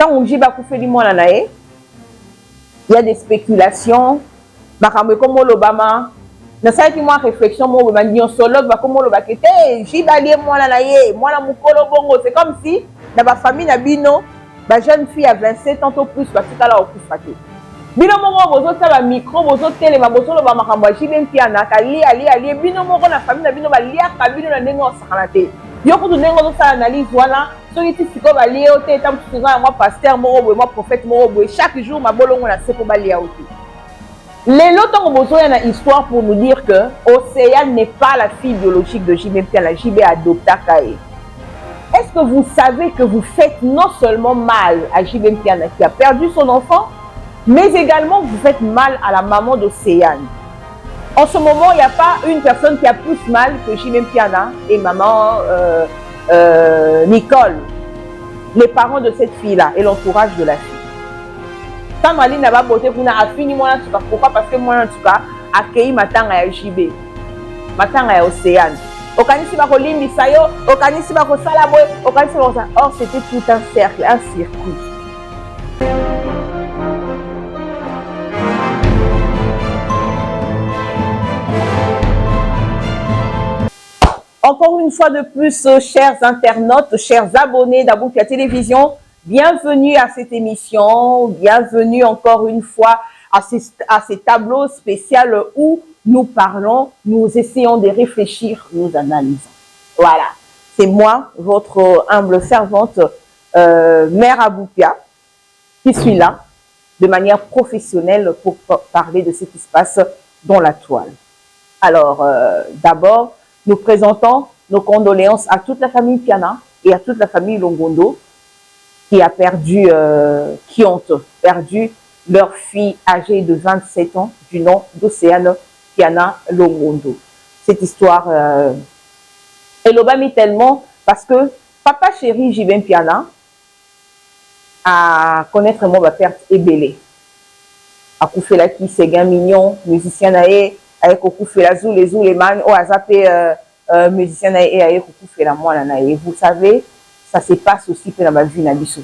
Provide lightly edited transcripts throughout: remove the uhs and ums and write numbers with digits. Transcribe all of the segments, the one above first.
Tant on dit il y a des spéculations. Comme l'Obama, na ça qui moi réflexion moi ba nyonsologue ba comme l'Obama kete jibalier moi la mukolo bongo, c'est comme si dans ma famille na bino ba jeune fille à 27 ans tout plus ba tikala okufate bino mongo bozo ta ba micro bozo télé ba bozo ba makambo jibe mpiana kali ali bino mongo na famille na bino ba lia ka bino na ndenge osakana te yo kutu ndenge ozo sala analyse wana soki ti siko ba lia ote tam tuza moi pasteur moko moi prophète moko chaque jour ma bolongo na sepo ba lia ote. Les lots il y a une histoire pour nous dire que Océane n'est pas la fille biologique de JB Mpiana. JB adopta Kaye. Est-ce que vous savez que vous faites non seulement mal à JB Mpiana qui a perdu son enfant, mais également vous faites mal à la maman d'Océane. En ce moment, il n'y a pas une personne qui a plus mal que JB Mpiana et maman Nicole, les parents de cette fille-là et l'entourage de la fille. Quand Maline n'a pas voté pour n'a fini moi en tout cas, pourquoi? Parce que moi en tout cas accueilli matanga ya JB, matanga ya Océane. Okanisi ba ko limbisa yo, okanisi ba ko sala boy, okanisi ba ko ça. Or c'était tout un cercle, un circuit. Encore une fois de plus, chers internautes, chers abonnés d'Aboukia Télévision, bienvenue à cette émission, bienvenue encore une fois à ces tableaux spéciaux où nous parlons, nous essayons de réfléchir, nous analysons. Voilà, c'est moi, votre humble servante, Mère Aboukia, qui suis là de manière professionnelle pour parler de ce qui se passe dans la toile. Alors, d'abord, nous présentons nos condoléances à toute la famille Piana et à toute la famille Longondo qui ont perdu leur fille âgée de 27 ans du nom d'Océane Piana Longondo. Cette histoire elle obamit tellement parce que papa chéri JB Mpiana a connaître moi ma perte ébélée. A Koufela qui c'est gain mignon, musicien naé, avec Koufela zou les man, ou a zappé musicien naé, avec Koufela moi naé. Vous savez, ça se passe aussi dans ma vie Nabiso.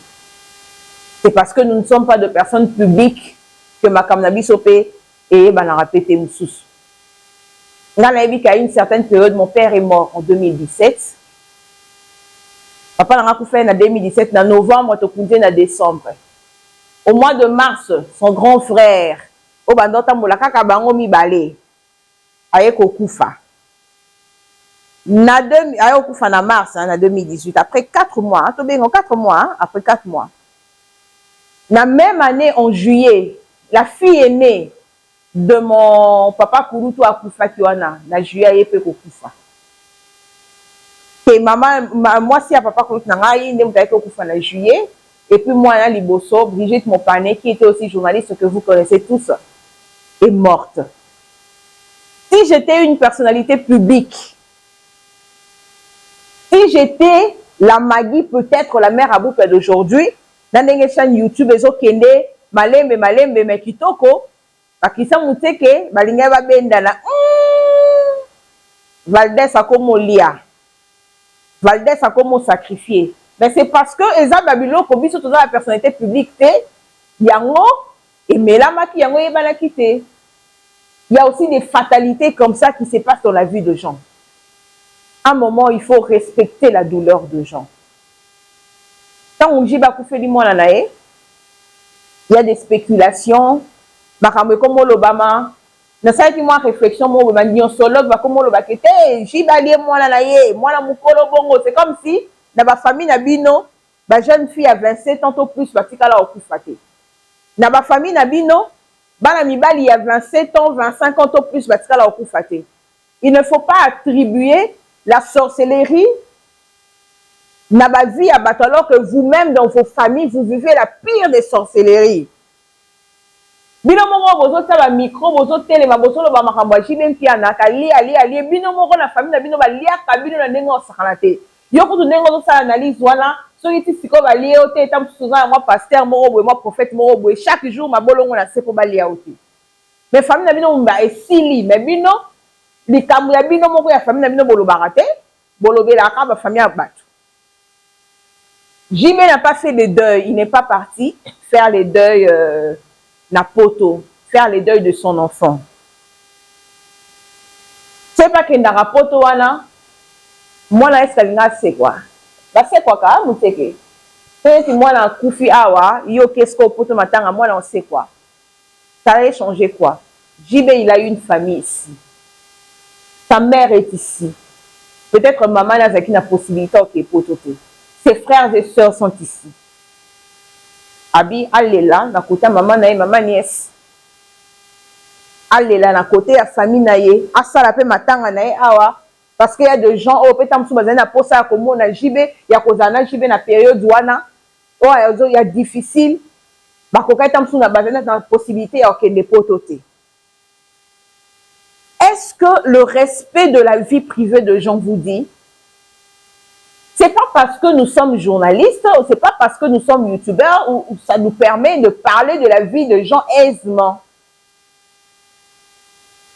C'est parce que nous ne sommes pas de personnes publiques que ma kam Nabiso et ben a répété Moussous. Dans la vie qu'à une certaine période, mon père est mort en 2017. Papa n'a pas fait en 2017, en novembre, en décembre. Au mois de mars, son grand frère, au bandota molaka kabango mi balé, aye kokufa. Aye kokufa na mars, en 2018. Après 4 mois, hein, 4 mois, après 4 mois. La même année, en juillet, la fille aînée de mon papa Kouroutou Akoufa Kiwana, na juillet, aye pe kokufa. Et maman, moi, si à papa Kouroutou Nangaï, ne m'avait kokufa na juillet. Et puis moi, Anna Liboso, Brigitte Mopané, qui était aussi journaliste que vous connaissez tous, est morte. Si j'étais une personnalité publique, si j'étais la Maggie, peut-être la mère Abouka d'aujourd'hui, dans les chaînes YouTube, les autres malembe, mais kitoko, parce qu'ils sont montés que, balinga va bendana, Valdez a comme lia, Valdez a comme sacrifié. Mais c'est parce que Eza Babylon, comme ils sont dans la personnalité publique, yango et Melamaki yango yebana quitté. Il y a aussi des fatalités comme ça qui se passent dans la vie de gens. À un moment, il faut respecter la douleur de gens. Quand on dit il y a des spéculations. Comme l'Obama, na ça qui moi réflexion moi ba nyonsologue ba comme l'Obama kete jibalier moi la mukolo bongo, c'est comme si dans ma famille Nabino, ma jeune fille à 27 ans au plus, batikala okufate. Dans ma famille Nabino, bana mibali à 27 ans, 25 ans au plus, batikala okufate. Il ne faut pas attribuer la sorcellerie na ba vie à bato alors que vous-même dans vos familles vous vivez la pire des sorcelleries. Bino moko bozo tala micro bozo télé ba bozo lo ba makambo JB Mpiana kali ali bino moko na famille na bino ba lia ka bino na ndenge osakana te. Yo kutu ndenge ozo sala analyse wana soki ti siko ba lia ote tam tuza moi pasteur moko moi prophète moko chaque jour ma bolongo na sepo ba lia ote. Mais famille na bino mba esili mais bino likambo ya bino moko ya famille na bino bolobaka te bolobela ka ba famille ya bato. JB n'a pas fait les deuils, il n'est pas parti faire les deuils na poto, faire les deuils de son enfant. C'est pas que na poto wana, moi na eskalina c'est quoi? Bah c'est quoi ka muteke? C'est moi na kufi awa, yo qu'est-ce qu'on poto matanga moi là on sait quoi? Ça a changé quoi? JB il a eu une famille ici. Sa mère est ici. Peut-être maman n'a pas possibilité de pototer. Ses frères et sœurs sont ici. Abi, allez là, na côté maman nae, maman nièce. Allez là, na côté la famille nae, asa la pe matanga nae awa, parce qu'il y a des gens, oh, peut-être que bazana posa comme on a JB, il y a kozana JB na période wana, oh, il y a difficile, bah koka tamsu na bazana na possibilité à ne pototer. Est-ce que le respect de la vie privée de gens vous dit? C'est pas parce que nous sommes journalistes, c'est pas parce que nous sommes youtubeurs où ça nous permet de parler de la vie de gens aisément.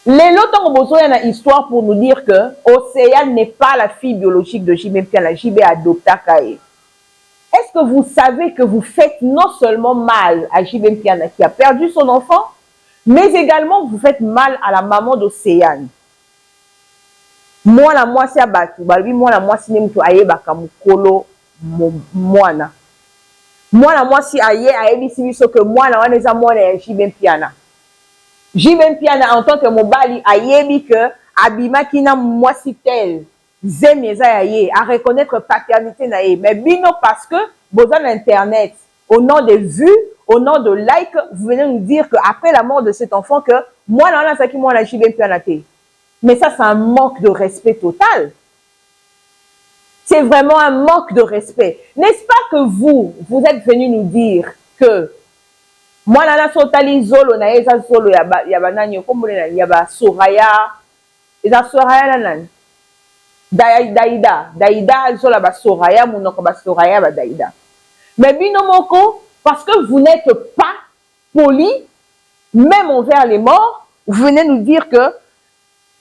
Les lots ont besoin d'une histoire pour nous dire que Océane n'est pas la fille biologique de JB Mpiana, JB adopta Kaye. Est-ce que vous savez que vous faites non seulement mal à JB Mpiana qui a perdu son enfant, mais également vous faites mal à la maman d'Océane? Moi la moi c'est abatu, balbi moi la moi si nemtu aye bakamukolo mwana. Moi la moi si aye si biso que moi la wana eza mwana ya JB Mpiana. JB Mpiana en tant que mobali ayebi que abima kina moi si tel zemi eza aye à reconnaître paternité na ye, mais bino parce que besoin d'internet au nom des vues, au nom de likes, vous venez nous dire que après la mort de cet enfant que moi la wana saki moi la JB Mpiana te. Mais ça, c'est un manque de respect total. C'est vraiment un manque de respect. N'est-ce pas que vous êtes venu nous dire que moi, nana sotali zolo na eza zolo yaba nani kombo na yaba Soraya, eza Soraya nani Daïda zolo ba Soraya monoko ba Soraya ba Daïda. Mais bino moko parce que vous n'êtes pas poli même envers les morts, vous venez nous dire que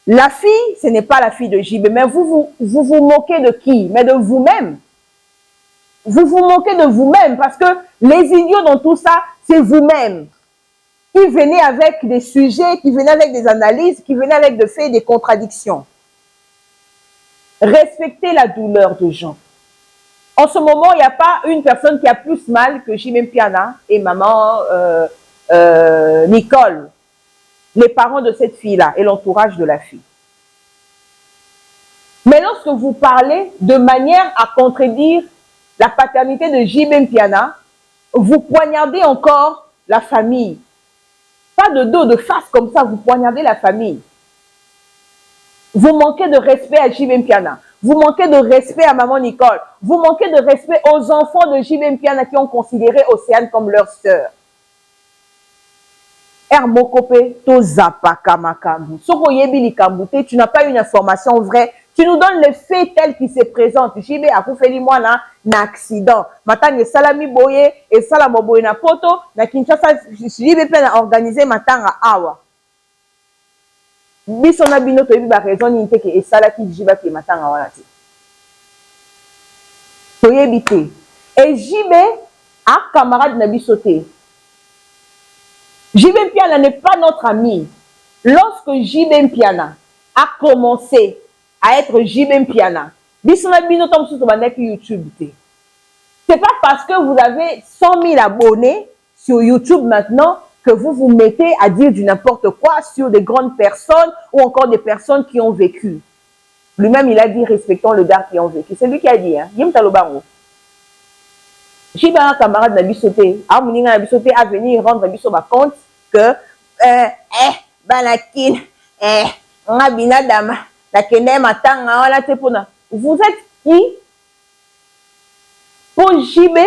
la fille, ce n'est pas la fille de JB, mais vous moquez de qui? Mais de vous-même. Vous vous moquez de vous-même parce que les idiots dans tout ça, c'est vous-même. Qui venez avec des sujets, qui venez avec des analyses, qui venez avec des faits, des contradictions. Respectez la douleur des gens. En ce moment, il n'y a pas une personne qui a plus mal que JB Mpiana et maman Nicole. Les parents de cette fille-là et l'entourage de la fille. Mais lorsque vous parlez de manière à contredire la paternité de JB Mpiana, vous poignardez encore la famille. Pas de dos, de face comme ça, vous poignardez la famille. Vous manquez de respect à JB Mpiana. Vous manquez de respect à maman Nicole. Vous manquez de respect aux enfants de JB Mpiana qui ont considéré Océane comme leur sœur. Tu n'as pas une information vraie. Tu nous donnes les faits tels qu'ils se présentent. JB a fait un accident. Matang salami boye et salamo boye na poto na Kinshasa. JB a organisé matanga awa. Bisona bino to ba raison ni te ke esala ki JB ki matanga wana te. Toyebite. Et JB a camarade na bisoté. JB Mpiana n'est pas notre ami. Lorsque JB Mpiana a commencé à être JB Mpiana, YouTube. C'est pas parce que vous avez 100 000 abonnés sur YouTube maintenant que vous vous mettez à dire du n'importe quoi sur des grandes personnes ou encore des personnes qui ont vécu. Lui-même, il a dit respectons le gars qui ont vécu. C'est lui qui a dit, hein. Yim Talobango. JB a un camarade Nabisoté, a venir rendre Nabisoba compte que Banakin, Ngabina Dama, la Kene Matanga, la Tepona. Vous êtes qui pour JB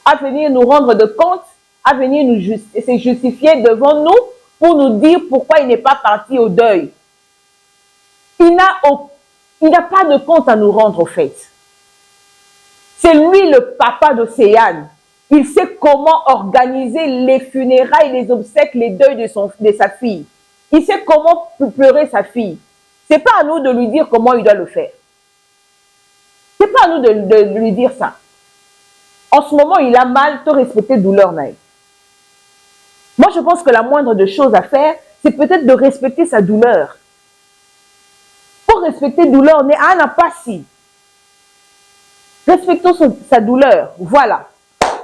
à venir nous rendre de compte, à venir nous se justifier devant nous pour nous dire pourquoi il n'est pas parti au deuil? Il n'a pas de compte à nous rendre au fait. C'est lui le papa d'Océane. Il sait comment organiser les funérailles, les obsèques, les deuils de sa fille. Il sait comment pleurer sa fille. Ce n'est pas à nous de lui dire comment il doit le faire. Ce n'est pas à nous de lui dire ça. En ce moment, il a mal, te respecter douleur. Moi, je pense que la moindre des choses à faire, c'est peut-être de respecter sa douleur. Pour respecter douleur, on est à pas si. Respectons sa douleur. Voilà.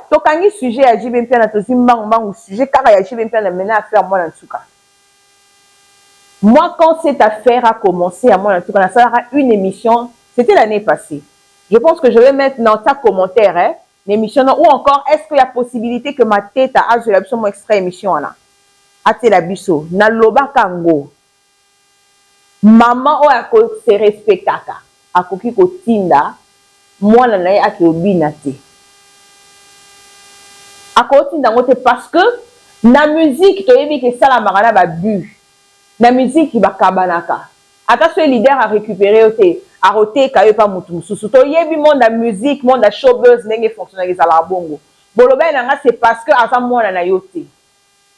Donc, quand il sujet à JBMP, on sujet car il y a JBMP à faire moi en tout cas. Moi, quand cette affaire a commencé, à moi en tout cas, ça sera une émission. C'était l'année passée. Je pense que je vais mettre dans ta commentaire, hein, l'émission, ou encore, est-ce qu'il y a possibilité que ma tête a je l'ai mon extrait émission là. Ate la biso, na loba kango. Maman o ako se respectaka. Akoki ko tinda, mwana na ye ake obina te. Ako tinda ngote parce que na musique to yebi ke sala marana ba bu. Na musique ba kabanaka. Ata ce leader a récupéré ote, a roté ka yo pa mutu mususu. To yebi monde la musique, monde la showbuzz nenge fonctionner les ala bongo. Boloba nanga c'est parce que asa mwana na yo te.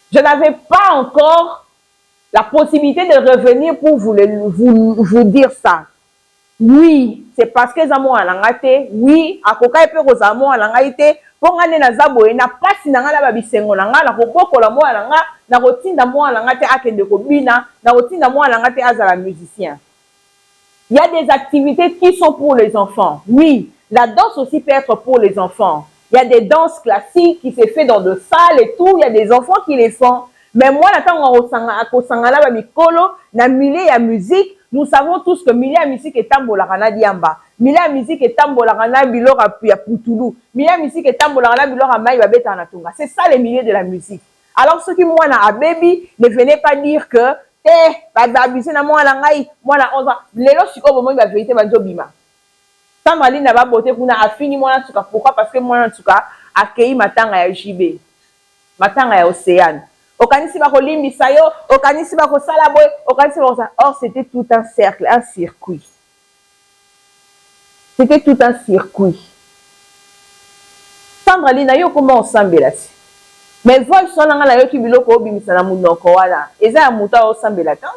Je n'avais pas encore la possibilité de revenir pour vous dire ça. Oui, c'est parce que Zamo a langate. Oui, à Koka et Pero Zamo a langate. Pour gagner na Zabo et na pas si nanga la babisengo nanga na koboko la mo a langa na rotinda mo a langate akende kobina na rotinda mo a langate azala musicien. Il y a des activités qui sont pour les enfants. Oui, la danse aussi peut être pour les enfants. Il y a des danses classiques qui se fait dans de salles et tout. Il y a des enfants qui les font. Mais moi, na milieu ya musique, nous savons tous que milieu ya musique est tambolarana diamba. Milieu ya musique est tambolarana bilora ya putulu. Milieu ya musique est tambolarana bilora maï babeta natunga. C'est ça le milieu de la musique. Alors ceux qui moi na baby, ne venez pas dire que babisi na moi na ngai, moi na 11 ans. Lelo siko bomo ba vérité banjo bima. Samali na ba boté kuna afini moi na tuka. Pourquoi? Parce que moi na tuka akei matanga ya JB. Matanga ya Océane. Okanisi ba kolimbisa yo, okanisi ba ko sala boy, okanisi ba ça. Or c'était tout un cercle, un circuit. C'était tout un circuit. Sandra na yo comment ensemble là. Mais voix son na yo ki biloko obimisa na munoko wala. Eza ya muta o sambela tan.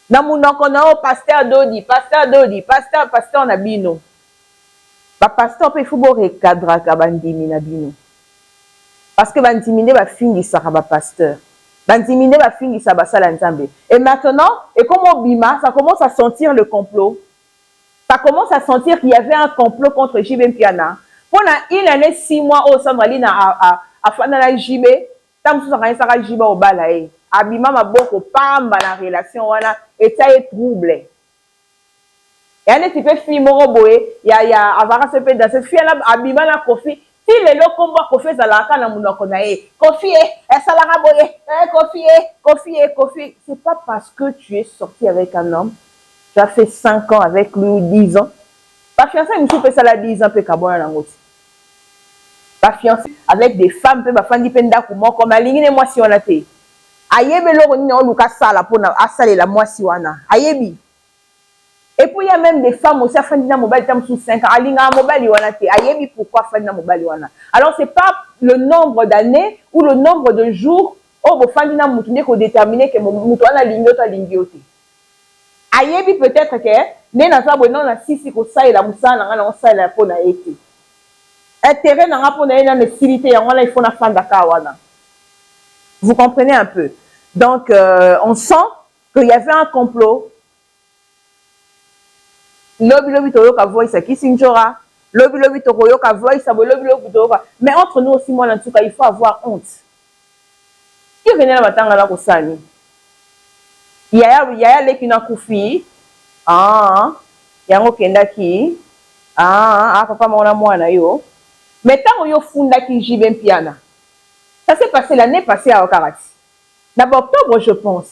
Na munoko na o pasteur Dodi, pasteur na bino. Ba pasteur pe fubo recadra ka bandimi na bino. Parce que bandimine ba fingisa ba pasteur. Bandimine ba fingisa ba sala nzambe. Et maintenant, et comme Obima, ça commence à sentir le complot. Ça commence à sentir qu'il y avait un complot contre JB Piana. Pendant une année, 6 mois, au Sandrine a fait la JB, tant que ça a JB au balaye. Abima m'a beaucoup pamba la relation, et ça est troublé. Et un petit peu fille moroboé, il y a avoir ce peu dans cette fille là, Abima la Kofi. Si les locaux combat Kofi Zalaka na munoko na ye, Kofi Salara boye, Kofi. C'est pas parce que tu es sorti avec un homme, tu as fait 5 ans avec lui ou 10 ans. Pas fiancé, il me fait ça la 10 ans, peut kabona na ngoti. Pas fiancé avec des femmes, peut bafandi penda kumo comme aligné moi si on a té. Ayebe lo ni on luka sala pona asale la moi si wana. Ayebi. Et puis il y a même des femmes aussi à Fandina Mobile tam sous 5 ans. Alinga mobile wana té. Ayebi pourquoi Fandina Mobile wana. Alors c'est pas le nombre d'années ou le nombre de jours où bo Fandina mutunde ko déterminer que mutu wana lingyo to lingyo té. Ayebi peut-être que né na sa bonon na sisi ko sa ila musana nga na sa ila pona été. Intérêt na pona ina ne silité yango la il faut na fanda ka wana. Vous comprenez un peu. Donc on sent qu'il y avait un complot. Lobi toyoka voice qui sinjora. Lobi toyoka voice abo lobi toyoka. Mais entre nous aussi moi en tout cas il faut avoir honte. Qui venait la batanga la kosani. Il y a les qui n'a koufi. Yango kenda ki. Papa mona mwana yo. Mais tant yo funda ki JB Piana. Ça s'est passé l'année passée à Okarati. D'abord octobre je pense.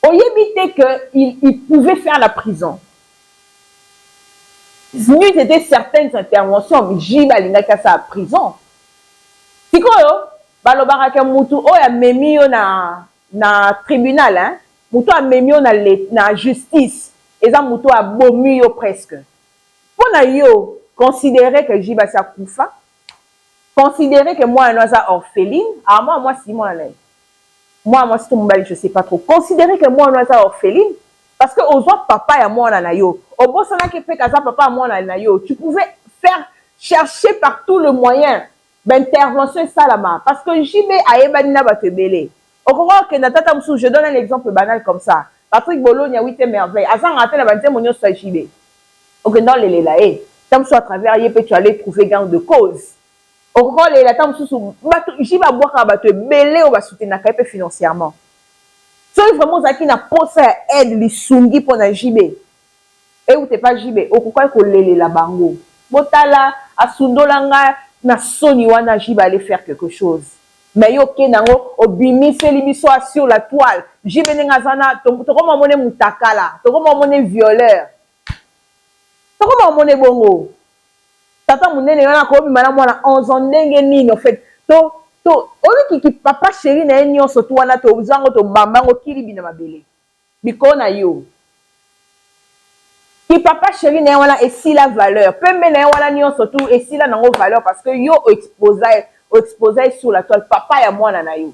On y évitait qu'il pouvait faire la prison. C'était certaines interventions, mais JB alingaka sa prison. Sikoyo, balobaka mutu o ya memi yo na tribunal hein. Mutu a memi yo na justice. Eza mutu a bomi yo presque. Pona yo considérer que JB sa koufa. Considérer que moi, je suis orpheline. Moi, si moi, moi, si je ne sais pas trop. Considérer que moi, je suis orpheline. Parce que aux autres, papa et moi, on a yo. Au bout de papa et moi, on a yo. Tu pouvais chercher par tout le moyen. intervention salama parce que JB ayebani na bato ebele. Okoko ke na tata musu, je donne un exemple banal comme ça. Patrick Bologne a 8 merveilles. Azanga atena banze monyo sa JB. Ok, dans les là tam so à travers yé tu aller trouver gain de cause. Okoko les là tam musu bato JB a boire bato ebele o ba soutenir ka financièrement. So vraiment zaki na posa aide li sungi pour na JB. Et ou t'es pas JB, okoko ko lele la bango. Botala asundolanga na soni wana JB aller faire quelque chose. Mais yo ke nango obimi felibiso sur la toile. JB ngazana to ko mone mutakala, to ko mone violeur. To ko mone bongo. Tata munene wana ko bima na mwana 11 ans ndenge nini en fait. To oyo ki papa chéri na enyo so to wana to zango to bambango kilibi na mabele. Bikona yo. Ki papa chéri na wana esi la valeur. Pembe na wana nyo surtout esi la nango valeur parce que yo exposé sur la toile papa ya mwana na yo.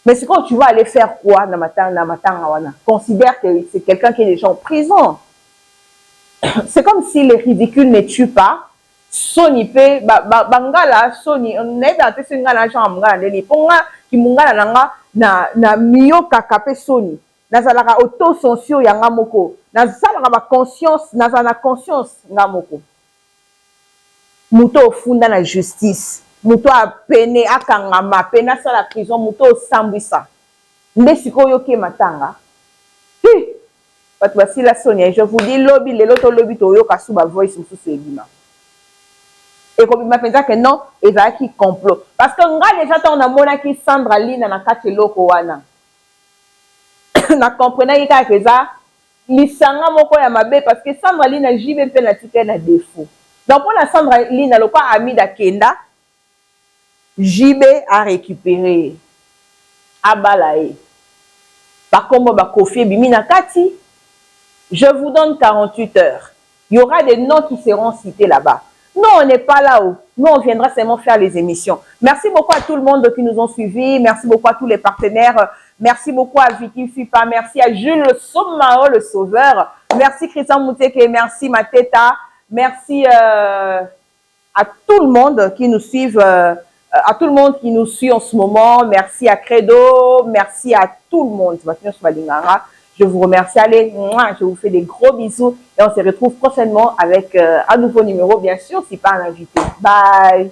Mais c'est quand tu vas aller faire quoi na matanga wana? Considère que c'est quelqu'un qui est déjà en prison. C'est comme si les ridicules ne tuent pas. Soni pe bangala soni on est dans ce ngala genre ngala ndeli ponga ki mungala nanga na miyo kakape soni. Nazalaka auto-censure yanga moko. Nazalaka ba conscience, nazana conscience nga moko. Muto ofunda na justice. Muto a peine akangama, peine à la prison, muto sambisa. Nde sikoyo ke matanga. Voici la Sonia, je vous dis lobby le loto lobby to yo kasuba voice musu sebima. Et comme il m'a pensé que non, il va qui complot. Parce que nga déjà on a mona ki Sandra Lina na kati loko wana. Na comprenez que ça lisanga moko ya mabe parce que Sandra Lina JB pe na tika na défaut. Donc pour la Sandra Lina le quoi ami d'Akenda JB a récupéré abalae. Par contre ba Kofi bimina kati. Je vous donne 48 heures. Il y aura des noms qui seront cités là-bas. Nous, on n'est pas là-haut. Nous, on viendra seulement faire les émissions. Merci beaucoup à tout le monde qui nous ont suivis. Merci beaucoup à tous les partenaires. Merci beaucoup à Vicky Fipa. Merci à Jules Somao, le sauveur. Merci Christian Mouteke. Merci Mateta. Merci à tout le monde qui nous suit. À tout le monde qui nous suit en ce moment. Merci à Credo. Merci à tout le monde. Je vous remercie. Allez, je vous fais des gros bisous. Et on se retrouve prochainement avec un nouveau numéro, bien sûr, si pas un invité. Bye!